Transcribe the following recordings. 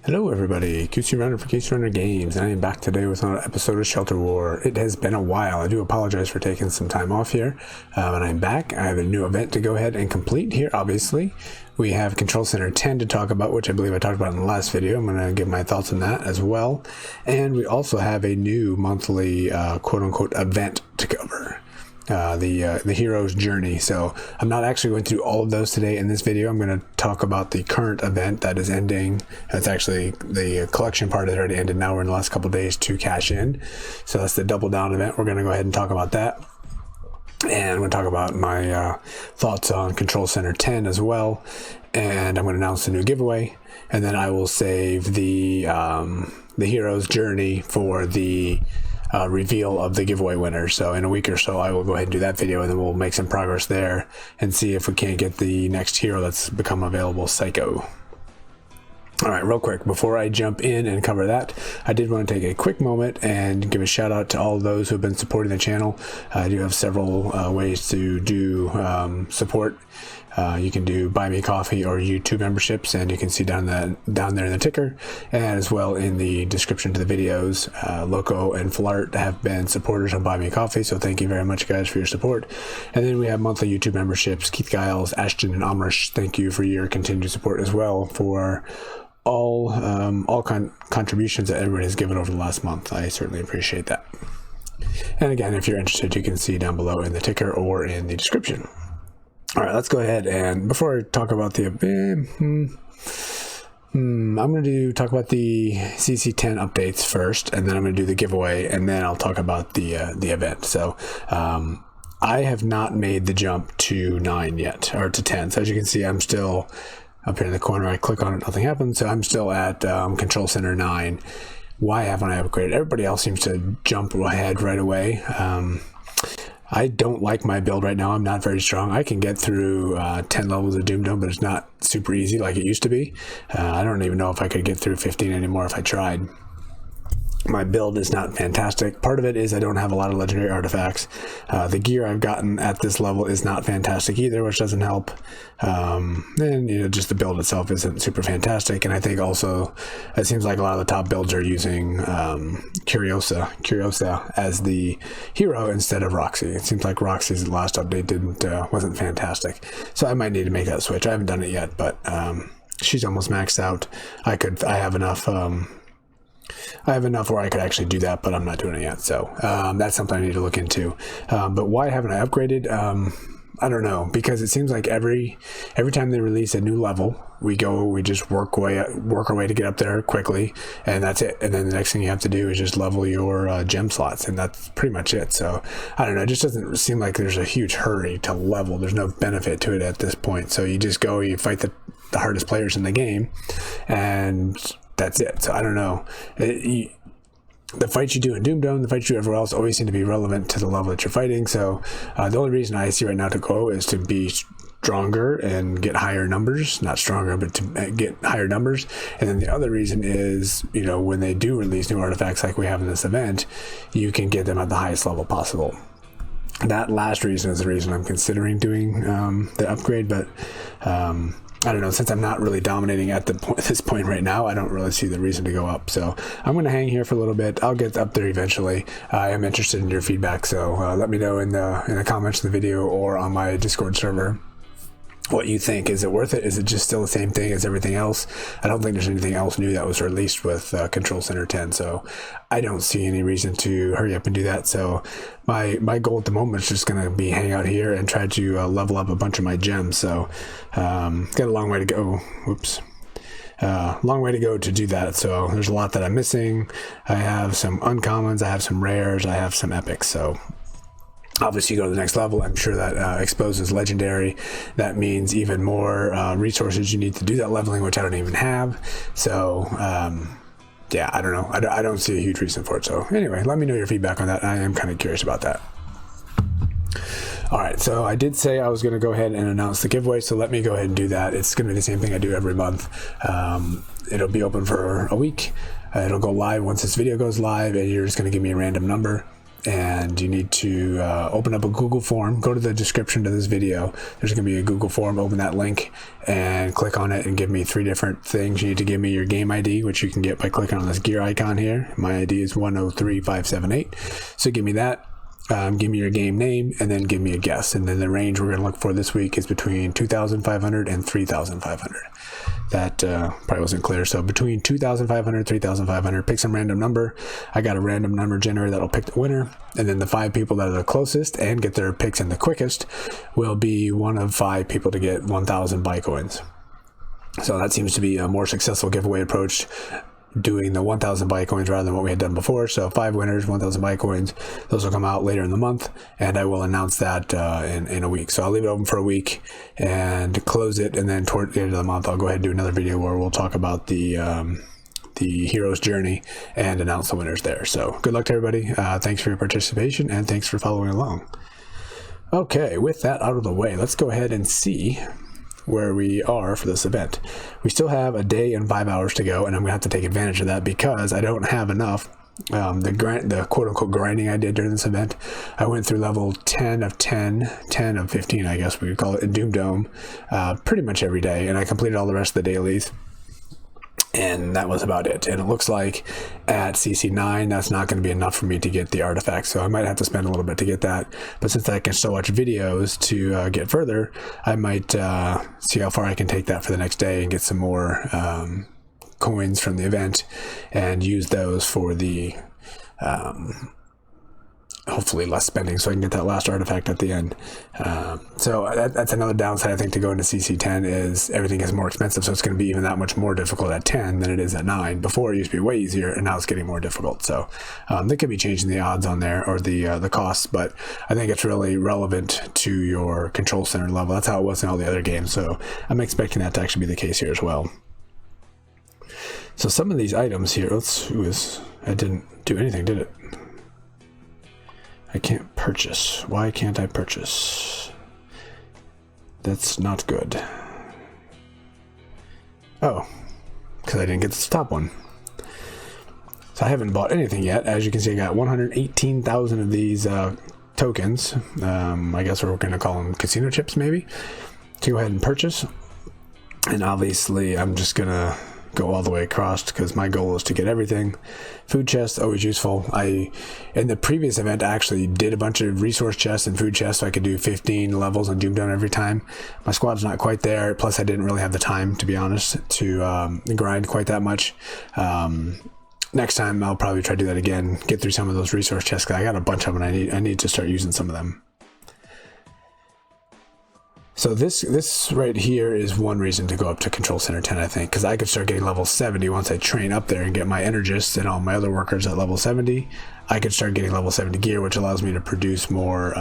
Hello everybody, QC Runner for QC Runner Games, and I am back today with another episode of Shelter War. It has been a while. I do apologize for taking some time off here, and I'm back. I have a new event to go ahead and complete here, obviously. We have Control Center 10 to talk about, which I believe I talked about in the last video. I'm going to give my thoughts on that as well. And we also have a new monthly quote-unquote event to cover. The hero's journey. So I'm not actually going to do all of those today in this video. I'm going to talk about the current event that is ending. That's actually the collection part has already ended. Now we're in the last couple days to cash in. So that's the double down event. We're going to go ahead and talk about that. And I'm going to talk about my thoughts on Control Center 10 as well. And I'm going to announce the new giveaway. And then I will save the hero's journey for the reveal of the giveaway winner. So in a week or so I will go ahead and do that video, and then we'll make some progress there and see if we can't get the next hero that's become available, Psycho. Alright, real quick, before I jump in and cover that, I did want to take a quick moment and give a shout out to all those who have been supporting the channel. I do have several ways to do support. You can do Buy Me Coffee or YouTube memberships, and you can see down there in the ticker, and as well in the description to the videos. Loco and Flart have been supporters on Buy Me Coffee, so thank you very much, guys, for your support. And then we have monthly YouTube memberships. Keith Giles, Ashton, and Amrish, thank you for your continued support as well for all contributions that everybody has given over the last month. I certainly appreciate that. And again, if you're interested, you can see down below in the ticker or in the description. All right, let's go ahead, and before I talk about the event, I'm going to talk about the CC10 updates first, and then I'm going to do the giveaway, and then I'll talk about the event. So I have not made the jump to 9 yet, or to 10. So as you can see, I'm still up here in the corner. I click on it, nothing happens. So I'm still at Control Center 9. Why haven't I upgraded? Everybody else seems to jump ahead right away. I don't like my build right now. I'm not very strong. I can get through 10 levels of Doom Dome, but it's not super easy like it used to be. I don't even know if I could get through 15 anymore if I tried. My build is not fantastic. Part of it is I don't have a lot of legendary artifacts. The gear I've gotten at this level is not fantastic either, which doesn't help. And just the build itself isn't super fantastic. And I think also it seems like a lot of the top builds are using Curiosa as the hero instead of Roxy. It seems like Roxy's last update wasn't fantastic. So I might need to make that switch. I haven't done it yet, but she's almost maxed out. I have enough. I have enough where I could actually do that, but I'm not doing it yet. So that's something I need to look into. But why haven't I upgraded? I don't know, because it seems like every time they release a new level, we just work our way to get up there quickly, and that's it. And then the next thing you have to do is just level your gem slots, and that's pretty much it. So I don't know, it just doesn't seem like there's a huge hurry to level. There's no benefit to it at this point. So you just go, you fight the hardest players in the game, and that's it. So I don't know. The fights you do in Doom Dome, the fights you do everywhere else always seem to be relevant to the level that you're fighting. So the only reason I see right now to go is to be stronger and get higher numbers. Not stronger, but to get higher numbers. And then the other reason is, when they do release new artifacts like we have in this event, you can get them at the highest level possible. That last reason is the reason I'm considering doing the upgrade, but I don't know, since I'm not really dominating at this point right now, I don't really see the reason to go up. So I'm going to hang here for a little bit. I'll get up there eventually. I am interested in your feedback, so let me know in the comments of the video or on my Discord server what you think. Is it worth it? Is it just still the same thing as everything else? I don't think there's anything else new that was released with Control Center 10, so I don't see any reason to hurry up and do that. So my goal at the moment is just going to be hang out here and try to level up a bunch of my gems. So got a long way to go. Whoops. Long way to go to do that. So there's a lot that I'm missing. I have some uncommons, I have some rares, I have some epics. So obviously you go to the next level, I'm sure that exposes legendary. That means even more resources you need to do that leveling, which I don't even have. So yeah, I don't know. I don't see a huge reason for it. So anyway, let me know your feedback on that. I am kind of curious about that. All right, so I did say I was going to go ahead and announce the giveaway, so let me go ahead and do that. It's going to be the same thing I do every month. It'll be open for a week. It'll go live once this video goes live, and you're just going to give me a random number. and you need to open up a Google form. Go to the description to this video. There's going to be a Google form. Open that link and click on it and give me 3 different things. You need to give me your game ID, which you can get by clicking on this gear icon here. My ID is 103578. So give me that. Give me your game name, and then give me a guess. And then the range we're going to look for this week is between 2,500 and 3,500. That probably wasn't clear. So between 2,500, 3,500, pick some random number. I got a random number generator that'll pick the winner. And then the 5 people that are the closest and get their picks in the quickest will be one of 5 people to get 1,000 bicoins. So that seems to be a more successful giveaway approach, doing the 1,000 bicoins rather than what we had done before. So 5 winners, 1,000 bicoins. Those will come out later in the month, and I will announce that in a week. So I'll leave it open for a week and close it, and then toward the end of the month I'll go ahead and do another video where we'll talk about the hero's journey and announce the winners there. So good luck to everybody. Thanks for your participation, and thanks for following along. Okay, with that out of the way, let's go ahead and see where we are for this event. We still have a day and 5 hours to go, and I'm gonna have to take advantage of that because I don't have enough. The quote-unquote grinding I did during this event, I went through level 10 of 10, 10 of 15, I guess we would call it, in Doom Dome, pretty much every day, and I completed all the rest of the dailies. And that was about it. And it looks like at CC9, that's not going to be enough for me to get the artifact. So I might have to spend a little bit to get that. But since I can still watch videos to get further, I might see how far I can take that for the next day and get some more coins from the event and use those for the hopefully less spending, so I can get that last artifact at the end. So that's another downside, I think, to go into CC10 is everything is more expensive, so it's going to be even that much more difficult at 10 than it is at 9. Before it used to be way easier, and now it's getting more difficult. So they could be changing the odds on there, or the costs, but I think it's really relevant to your control center level. That's how it was in all the other games, so I'm expecting that to actually be the case here as well. So some of these items here, I didn't do anything, did it? I can't purchase. Why can't I purchase? That's not good. Oh, because I didn't get the top one. So I haven't bought anything yet. As you can see, I got 118,000 of these tokens. I guess we're going to call them casino chips, maybe, to go ahead and purchase. And obviously, I'm just going to go all the way across because my goal is to get everything. Food chests, always useful. In the previous event, I actually did a bunch of resource chests and food chests so I could do 15 levels on Doom Dome every time. My squad's not quite there, plus I didn't really have the time, to be honest, to grind quite that much. Next time I'll probably try to do that again, get through some of those resource chests, because I got a bunch of them and I need to start using some of them. So this right here is one reason to go up to Control Center 10, I think, because I could start getting level 70 once I train up there and get my Energists and all my other workers at level 70. I could start getting level 70 gear, which allows me to produce more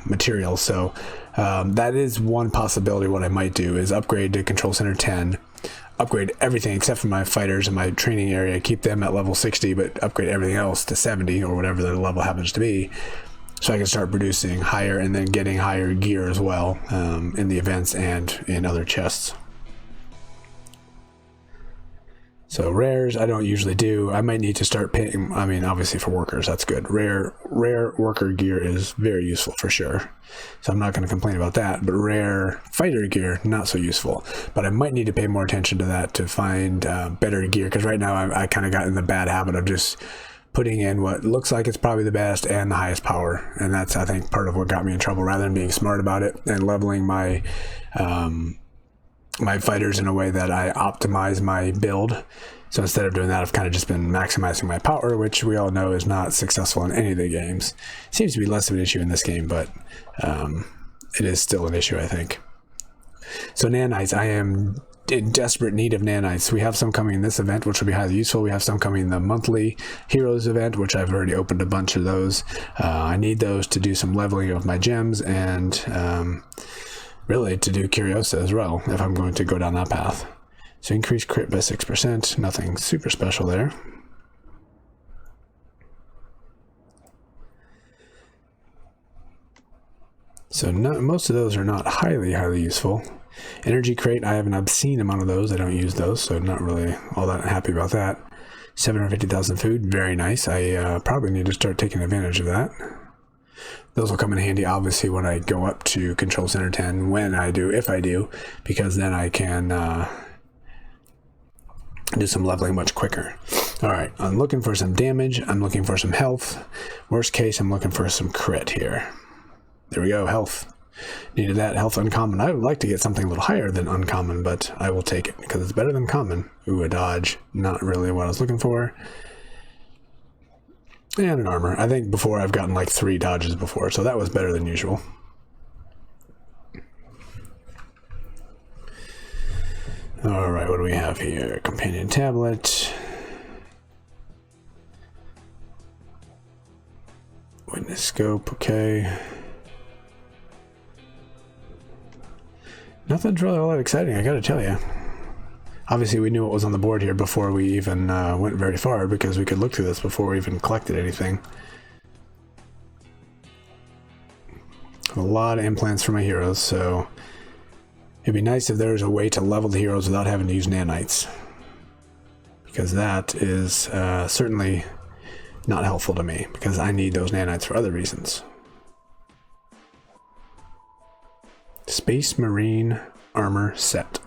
material. So that is one possibility. What I might do is upgrade to Control Center 10, upgrade everything except for my fighters and my training area, keep them at level 60, but upgrade everything else to 70 or whatever the level happens to be. So I can start producing higher and then getting higher gear as well in the events and in other chests. So rares, I don't usually do. I might need to start paying, I mean, obviously for workers, that's good. Rare worker gear is very useful for sure. So I'm not going to complain about that, but rare fighter gear, not so useful. But I might need to pay more attention to that to find better gear, because right now I kind of got in the bad habit of just putting in what looks like it's probably the best and the highest power, and that's, I think, part of what got me in trouble, rather than being smart about it and leveling my my fighters in a way that I optimize my build. So instead of doing that, I've kind of just been maximizing my power, which we all know is not successful in any of the games. It seems to be less of an issue in this game, but it is still an issue, I think. So nanites, I am in desperate need of nanites. We have some coming in this event, which will be highly useful. We have some coming in the monthly heroes event, which I've already opened a bunch of those. I need those to do some leveling of my gems and really to do Curiosa as well, if I'm going to go down that path. So increase crit by 6%, nothing super special there. So most of those are not highly useful. Energy crate, I have an obscene amount of those. I don't use those, so not really all that happy about that. 750,000 food, very nice. I probably need to start taking advantage of that. Those will come in handy, obviously, when I go up to Control Center 10, when I do, if I do, because then I can do some leveling much quicker. All right, I'm looking for some damage. I'm looking for some health. Worst case, I'm looking for some crit here. There we go, health. Needed that. Health uncommon. I would like to get something a little higher than uncommon, but I will take it because it's better than common. Ooh, a dodge. Not really what I was looking for. And an armor. I think before I've gotten like 3 dodges before, so that was better than usual. All right, what do we have here? Companion tablet. Witness scope, okay. Nothing's really all that exciting, I gotta tell you. Obviously, we knew what was on the board here before we even went very far, because we could look through this before we even collected anything. A lot of implants for my heroes, so it'd be nice if there was a way to level the heroes without having to use nanites, because that is certainly not helpful to me, because I need those nanites for other reasons. Space Marine armor set.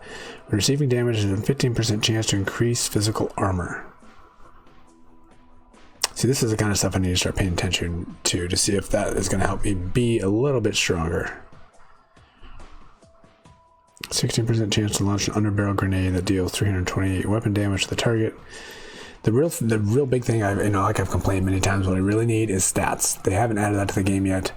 When receiving damage, there's a 15% chance to increase physical armor. See, this is the kind of stuff I need to start paying attention to see if that is going to help me be a little bit stronger. 16% chance to launch an underbarrel grenade that deals 328 weapon damage to the target. The real big thing, like I've complained many times, what I really need is stats. They haven't added that to the game yet.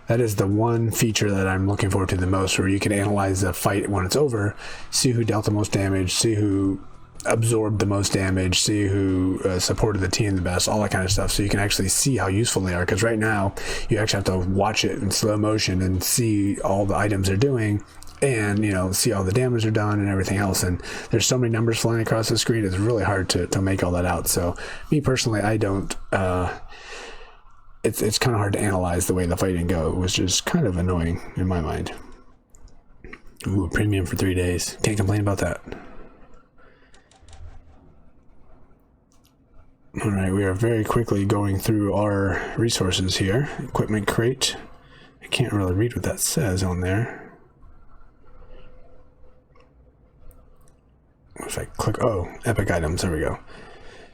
That is the one feature that I'm looking forward to the most, where you can analyze the fight when it's over, see who dealt the most damage, see who absorbed the most damage, see who supported the team the best, all that kind of stuff, so you can actually see how useful they are. Because right now, you actually have to watch it in slow motion and see all the items they're doing, and see all the damage they're done and everything else. And there's so many numbers flying across the screen, it's really hard to make all that out. So me personally, I don't it's kind of hard to analyze the way the fighting go, which is kind of annoying in my mind. Ooh, premium for 3 days, can't complain about that. All right, we are very quickly going through our resources here. Equipment crate, I can't really read what that says on there. If I click, oh, epic items, there we go.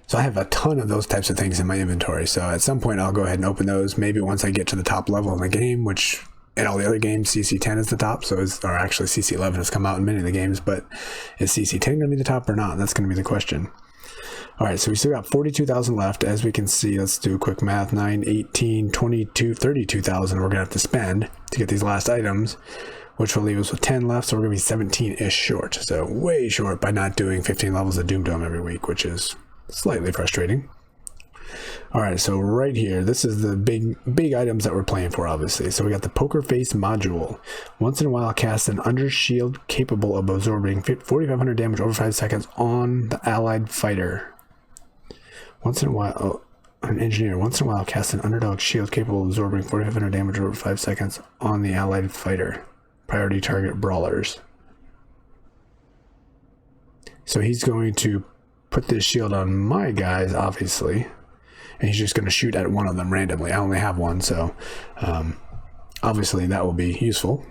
So I have a ton of those types of things in my inventory, so at some point I'll go ahead and open those, maybe once I get to the top level in the game, which in all the other games CC10 is the top, or actually CC11 has come out in many of the games, but is CC10 going to be the top or not? That's going to be the question. Alright, so we still got 42,000 left. As we can see, let's do quick math, 9, 18, 22, 32,000 we're going to have to spend to get these last items, which will leave us with 10 left, so we're going to be 17-ish short. So way short by not doing 15 levels of Doom Dome every week, which is slightly frustrating. Alright, so right here, this is the big items that we're playing for, obviously. So we got the Poker Face module. Once in a while, cast an under shield capable of absorbing 4,500 damage over 5 seconds on the allied fighter. Once in a while, an engineer. Once in a while, cast an underdog shield capable of absorbing 4,500 damage over 5 seconds on the allied fighter. Priority target brawlers. So he's going to put this shield on my guys, obviously, and he's just going to shoot at one of them randomly. I only have one, so obviously that will be useful.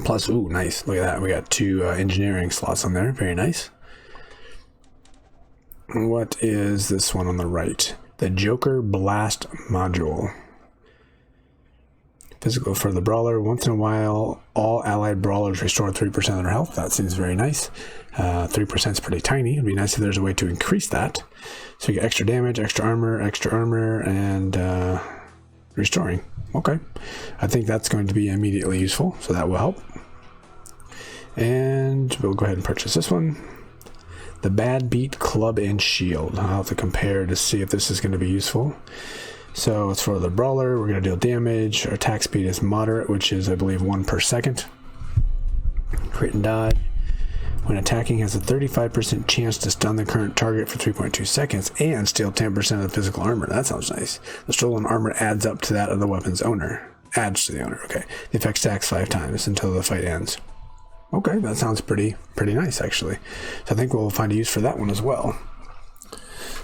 Plus, ooh, nice, look at that, we got 2 engineering slots on there, very nice. What is this one on the right? The Joker Blast module. Physical for the brawler. Once in a while, all allied brawlers restore 3% of their health. That seems very nice. 3% is pretty tiny. It'd be nice if there's a way to increase that. So you get extra damage, extra armor, and restoring. Okay. I think that's going to be immediately useful, so that will help. And we'll go ahead and purchase this one. The Bad Beat Club and Shield. I'll have to compare to see if this is going to be useful. So it's for the brawler, we're going to deal damage. Our attack speed is moderate, which is, I believe, 1 per second. Crit and dodge. When attacking, has a 35% chance to stun the current target for 3.2 seconds and steal 10% of the physical armor. That sounds nice. The stolen armor adds up to that of the weapon's owner. Adds to the owner, okay. The effect stacks 5 times until the fight ends. Okay, that sounds pretty nice, actually. So I think we'll find a use for that one as well.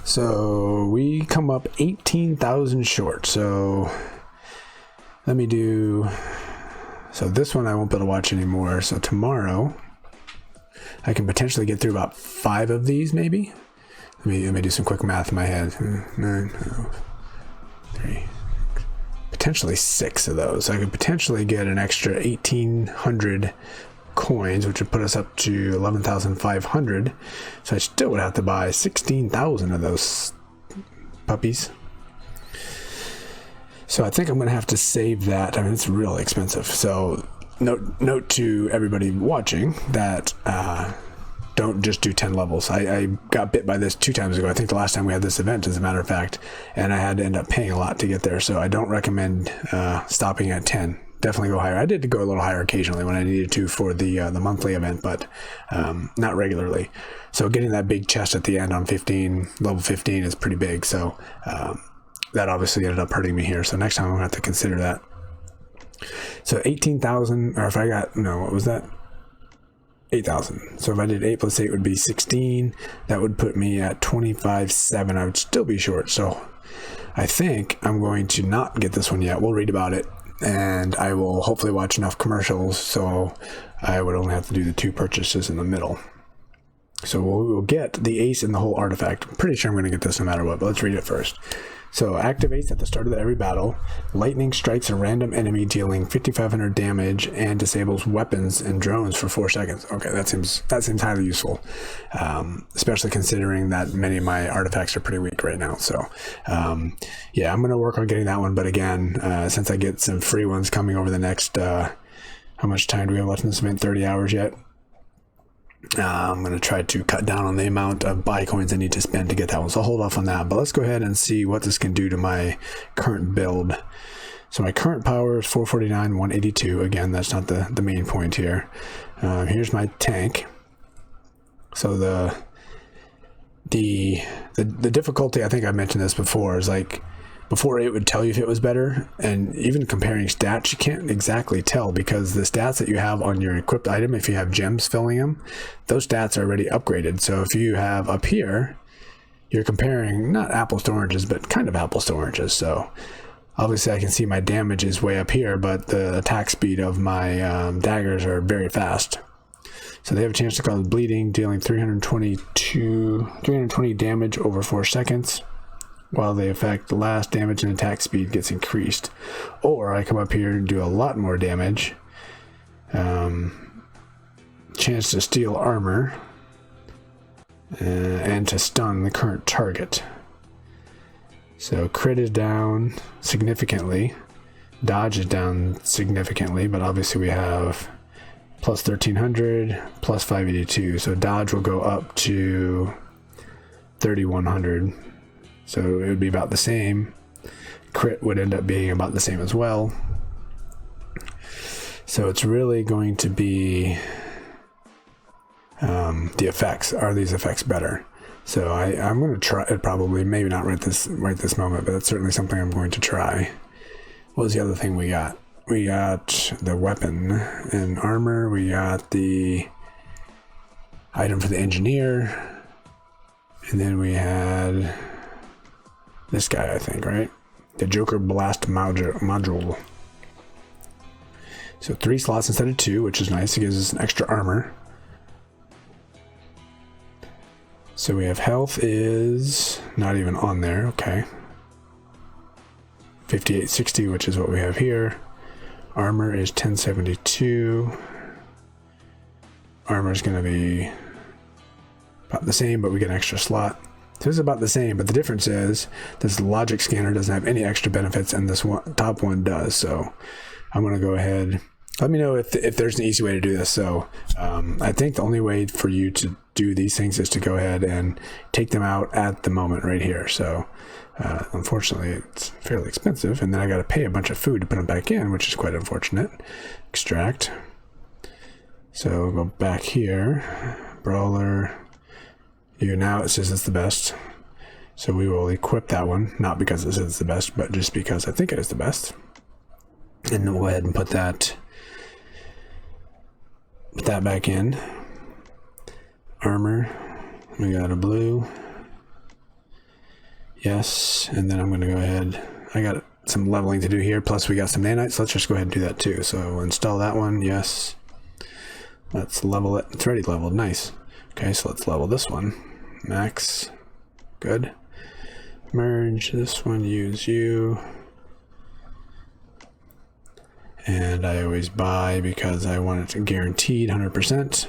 So we come up 18,000 short. So let me do, so this one I won't be able to watch anymore. So tomorrow I can potentially get through about 5 of these maybe. Let me do some quick math in my head. 9, 3, potentially 6 of those. So I could potentially get an extra 1,800 coins, which would put us up to 11,500. So I still would have to buy 16,000 of those puppies. So I think I'm going to have to save that. I mean, it's really expensive. So note to everybody watching that don't just do 10 levels. I got bit by this 2 times ago. I think the last time we had this event, as a matter of fact, and I had to end up paying a lot to get there. So I don't recommend stopping at 10. Definitely go higher. I did go a little higher occasionally when I needed to for the monthly event, but not regularly. So getting that big chest at the end on 15, level 15 is pretty big. So that obviously ended up hurting me here. So next time I'm going to have to consider that. So 18,000, or if I got, no, what was that? 8,000. So if I did 8 plus 8 would be 16. That would put me at 25.7. I would still be short. So I think I'm going to not get this one yet. We'll read about it. And I will hopefully watch enough commercials, so I would only have to do the 2 purchases in the middle. So we'll get the ace in the whole artifact. I'm pretty sure I'm going to get this no matter what, but let's read it first. So activates at the start of every battle. Lightning strikes a random enemy, dealing 5,500 damage, and disables weapons and drones for 4 seconds. Okay, that seems highly useful, especially considering that many of my artifacts are pretty weak right now. So yeah, I'm going to work on getting that one. But again, since I get some free ones coming over the next, how much time do we have left in this event? 30 hours yet? I'm going to try to cut down on the amount of bicoins I need to spend to get that one. So I'll hold off on that. But let's go ahead and see what this can do to my current build. So my current power is 449, 182. Again, that's not the main point here. Here's my tank. So the difficulty, I think I mentioned this before, is like, before it would tell you if it was better, and even comparing stats, you can't exactly tell, because the stats that you have on your equipped item, if you have gems filling them, those stats are already upgraded. So if you have up here, you're comparing not apples to oranges, but kind of apples to oranges. So obviously I can see my damage is way up here, but the attack speed of my daggers are very fast. So they have a chance to cause bleeding, dealing 320 damage over 4 seconds. While they affect the last, damage and attack speed gets increased. Or I come up here and do a lot more damage. Chance to steal armor. And to stun the current target. So crit is down significantly. Dodge is down significantly, but obviously we have plus 1,300, plus 582. So dodge will go up to 3,100. So it would be about the same. Crit would end up being about the same as well. So it's really going to be the effects. Are these effects better? So I'm going to try it, probably, maybe not right this moment, but that's certainly something I'm going to try. What was the other thing we got? We got the weapon and armor. We got the item for the engineer. And then we had this guy, I think, right? The Joker Blast module. So 3 slots instead of 2, which is nice. It gives us an extra armor. So we have health is not even on there. Okay. 5860, which is what we have here. Armor is 1072. Armor is going to be about the same, but we get an extra slot. So this is about the same, but the difference is this logic scanner doesn't have any extra benefits, and this top one does. So I'm going to go ahead. Let me know if there's an easy way to do this. So I think the only way for you to do these things is to go ahead and take them out at the moment right here. So unfortunately, it's fairly expensive, and then I got to pay a bunch of food to put them back in, which is quite unfortunate. Extract. So we'll go back here. Brawler. Now it says it's the best. So we will equip that one, not because it says it's the best, but just because I think it is the best. And then we'll go ahead and put that back in. Armor. We got a blue. Yes, and then I'm going to go ahead. I got some leveling to do here, plus we got some nanites, so let's just go ahead and do that too. So we'll install that one, yes. Let's level it. It's already leveled, nice. Okay, so let's level this one. Max, good. Merge this one, use you. And I always buy because I want it to guaranteed 100%.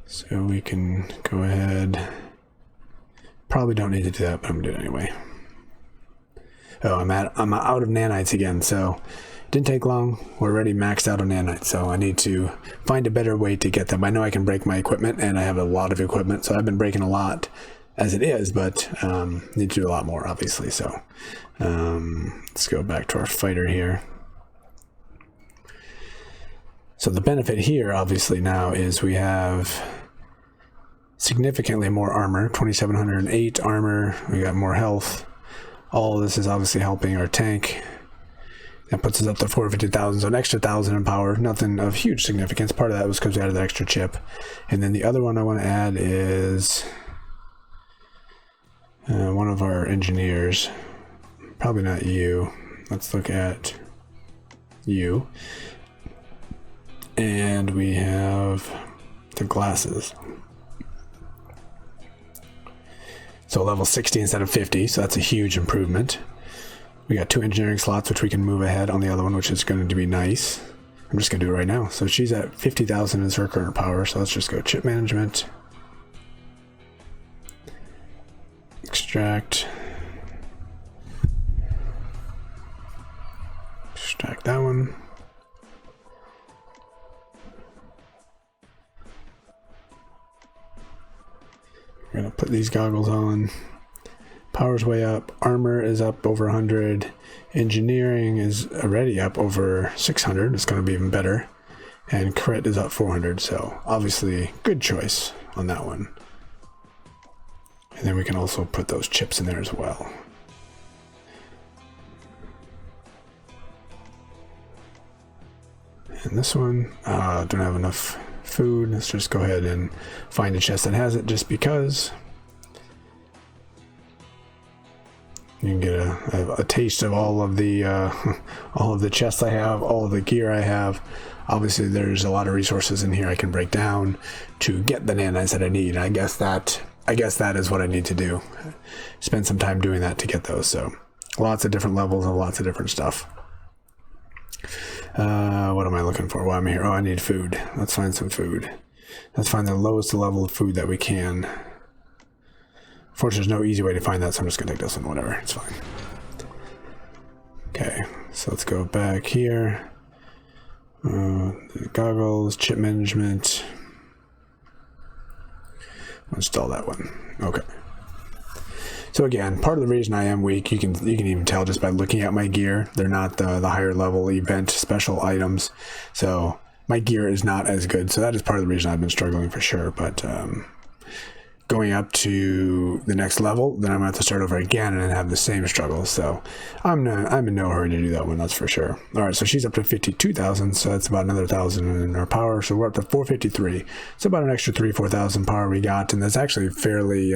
So we can go ahead. Probably don't need to do that, but I'm gonna do it anyway. Oh, I'm out of nanites again, so it didn't take long. We're already maxed out on nanites, so I need to find a better way to get them. I know I can break my equipment, and I have a lot of equipment, so I've been breaking a lot as it is, but need to do a lot more, obviously. So let's go back to our fighter here. So the benefit here, obviously, now is we have significantly more armor, 2,708 armor. We got more health. All of this is obviously helping our tank. That puts us up to 450,000, so an extra 1,000 in power. Nothing of huge significance. Part of that was because we added the extra chip. And then the other one I want to add is one of our engineers. Probably not you. Let's look at you. And we have the glasses. So level 60 instead of 50, so that's a huge improvement. We got 2 engineering slots, which we can move ahead on the other one, which is going to be nice. I'm just going to do it right now. So she's at 50,000 is her current power, so let's just go chip management. Extract. Extract that one. We're going to put these goggles on. Power's way up. Armor is up over 100. Engineering is already up over 600. It's going to be even better. And crit is up 400. So obviously good choice on that one. And then we can also put those chips in there as well. And this one, don't have enough food. Let's just go ahead and find a chest that has it, just because you can get a taste of all of the chests I have, all of the gear I have. Obviously there's a lot of resources in here I can break down to get the nanites that I need. I guess that is what I need to do. Spend some time doing that to get those. So lots of different levels and lots of different stuff. What am I looking for while I'm here? Oh, I need food. Let's find some food. Let's find the lowest level of food that we can. Unfortunately, there's no easy way to find that, so I'm just gonna take this one, whatever, it's fine. Okay, so let's go back here. Goggles, chip management. Install that one. Okay. So again, part of the reason I am weak, you can even tell just by looking at my gear. They're not the higher level event special items. So my gear is not as good. So that is part of the reason I've been struggling for sure. But going up to the next level, then I'm going to have to start over again and have the same struggles. So I'm in no hurry to do that one, that's for sure. All right, so she's up to 52,000, so that's about another 1,000 in our power. So we're up to 453. So about an extra 4,000 power we got, and that's actually fairly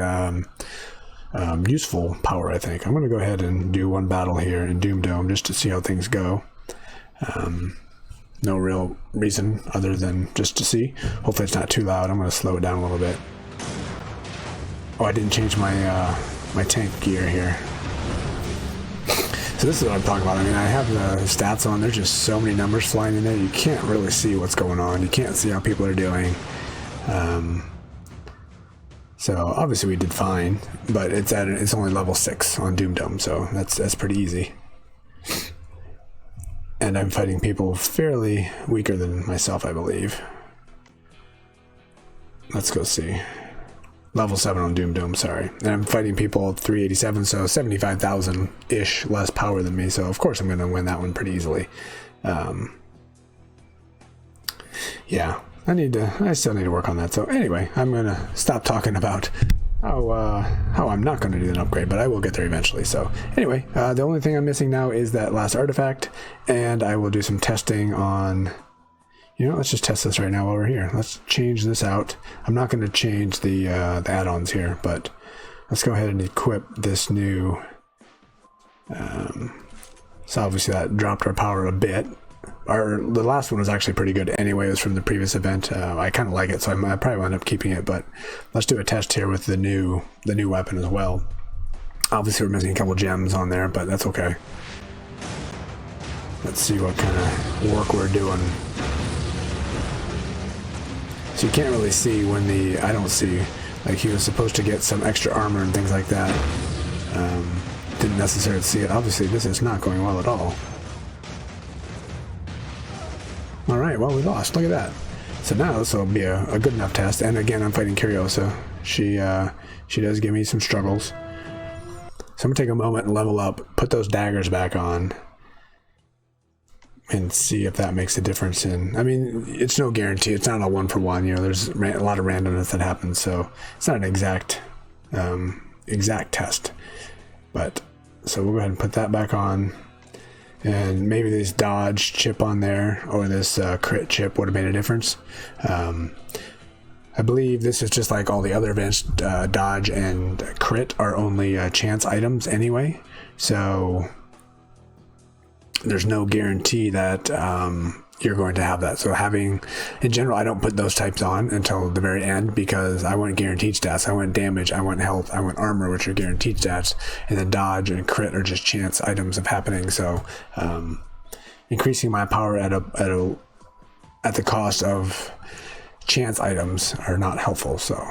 useful power, I think. I'm going to go ahead and do one battle here in Doom Dome just to see how things go. No real reason other than just to see. Hopefully it's not too loud. I'm going to slow it down a little bit. Oh, I didn't change my my tank gear here. So this is what I'm talking about. I mean, I have the stats on. There's just so many numbers flying in there. You can't really see what's going on. You can't see how people are doing. So obviously we did fine, but it's only level 6 on Doom Dome, so that's pretty easy. And I'm fighting people fairly weaker than myself, I believe. Let's go see. Level 7 on Doom Dome, sorry. And I'm fighting people at 387, so 75,000-ish less power than me, so of course I'm going to win that one pretty easily. Yeah, I still need to work on that. So anyway, I'm going to stop talking about how I'm not going to do an upgrade, but I will get there eventually. So anyway, the only thing I'm missing now is that last artifact, and I will do some testing on You know, let's just test this right now while we're here. Let's change this out. I'm not going to change the add-ons here, but let's go ahead and equip this new. So obviously that dropped our power a bit. The last one was actually pretty good anyway. It was from the previous event. I kind of like it, so I probably will end up keeping it. But let's do a test here with the new weapon as well. Obviously we're missing a couple gems on there, but that's okay. Let's see what kind of work we're doing. So you can't really see when I don't see, like he was supposed to get some extra armor and things like that. Didn't necessarily see it. Obviously this is not going well at all. Alright, well we lost. Look at that. So now this will be a good enough test. And again, I'm fighting Curiosa. She does give me some struggles. So I'm going to take a moment and level up, put those daggers back on, and see if that makes a difference in... I mean, it's no guarantee. It's not a one-for-one. You know, there's a lot of randomness that happens, so it's not an exact test. But, so we'll go ahead and put that back on. And maybe this dodge chip on there, or this crit chip would have made a difference. I believe this is just like all the other events. Dodge and crit are only chance items anyway. So there's no guarantee that you're going to have that. So in general, I don't put those types on until the very end because I want guaranteed stats. I want damage, I want health, I want armor, which are guaranteed stats, and then dodge and crit are just chance items of happening. So increasing my power at the cost of chance items are not helpful. So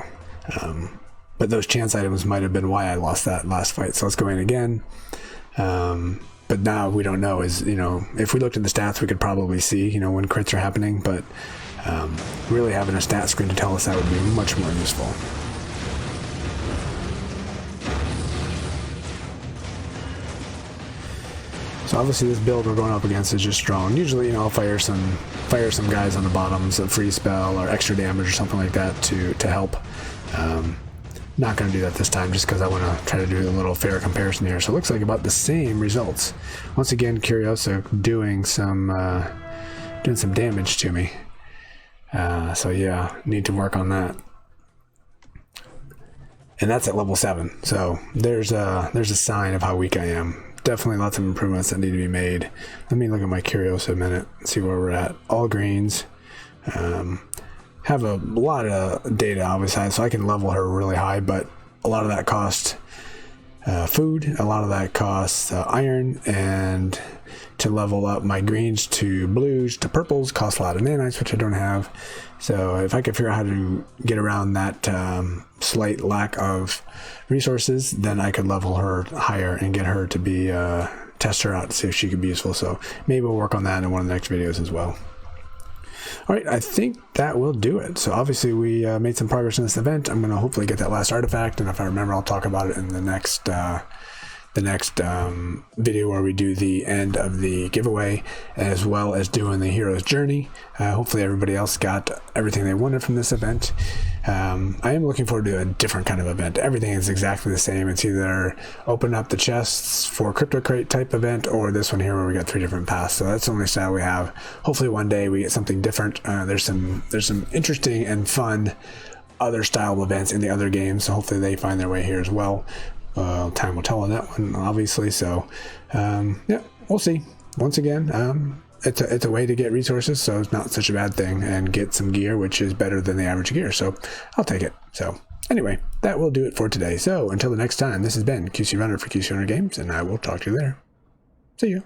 but those chance items might have been why I lost that last fight. So let's go in again. But now we don't know, if we looked at the stats, we could probably see, when crits are happening, but really having a stat screen to tell us that would be much more useful. So obviously this build we're going up against is just strong. Usually, I'll fire some guys on the bottoms, a free spell or extra damage or something like that to help. Not going to do that this time just because I want to try to do a little fair comparison here. So it looks like about the same results. Once again, Curiosa doing some damage to me. So yeah, need to work on that. And that's at level 7. So there's a sign of how weak I am. Definitely lots of improvements that need to be made. Let me look at my Curiosa a minute and see where we're at. All greens. Have a lot of data obviously, so I can level her really high, but a lot of that costs food, a lot of that costs iron, and to level up my greens to blues to purples costs a lot of nanites, which I don't have. So if I could figure out how to get around that slight lack of resources, then I could level her higher and get her to be test her out to see if she could be useful. So maybe we'll work on that in one of the next videos as well. All right, I think that will do it. So obviously we made some progress in this event. I'm going to hopefully get that last artifact, and if I remember, I'll talk about it in the next video where we do the end of the giveaway, as well as doing the hero's journey. Hopefully everybody else got everything they wanted from this event. I am looking forward to a different kind of event. Everything is exactly the same. It's either open up the chests for crypto crate type event, or this one here where we got 3 different paths. So that's the only style we have. Hopefully one day we get something different. There's some interesting and fun other style events in the other games, so hopefully they find their way here as well. Time will tell on that one, obviously. So yeah, we'll see. Once again, it's a way to get resources, so it's not such a bad thing, and get some gear, which is better than the average gear, so I'll take it. So anyway, that will do it for today. So until the next time, this has been QC Runner for QC Runner Games, and I will talk to you there. See you.